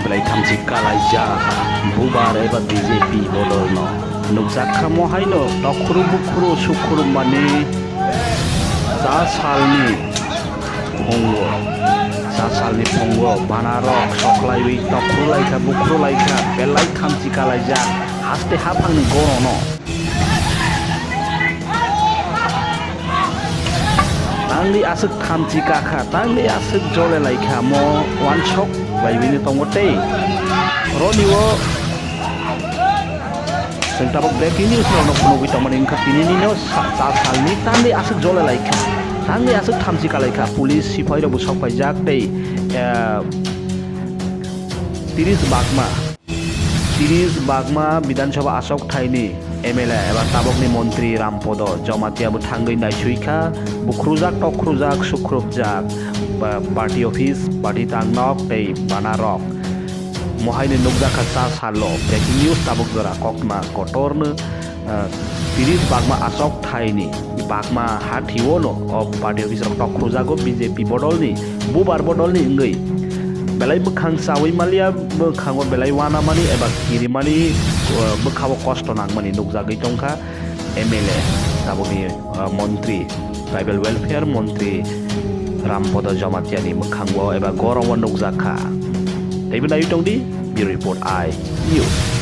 belai thamsi kalaija bubar eba BJP bodolno nukjak khamo haino tokru bukru sukru mani sa salni phongo banarok soklaiwi tokru laika bukru laika belai thamsi kalaija haste hafangni gorono tangli asuk thamsi kakha tangli asuk jole laika mo one shot laibini tongote roniwo जों tabok breaking news no kono bitamani ingka tinini no sa salni tangli asuk jole laika tangli asuk thamsi kalaika police sipai ro busok paijak dei 30 bagma বিধানসভা আসক ঠাইনি MLA এবা তাবকনি মন্ত্রী রামপদ জমাতিয়াবো থাঙ্গৈ নাইসুইখা বুখ্রুজাক টখ্রুজাক সুখ্রুবজাক পার্টি অফিস পার্টি তাंगनक tei banarok mohaini nukjaka sa salo breaking news tabok jora kokma kotorno 30 bagma asok thaini bagma hathiwono o party office rok tokrujago BJP bodolni bubar bodolni ingei belai bukhang sawi malia bukhango belai wana mani eba kirimani bukhawo kosto nangmani nukjagoi tongkha MLA taboni মন্ত্রী tribal welfare মন্ত্রী Rampada জমাতিয়ানি bukhango eba goromo nukjakha teibo nayu tongdi bureau report I news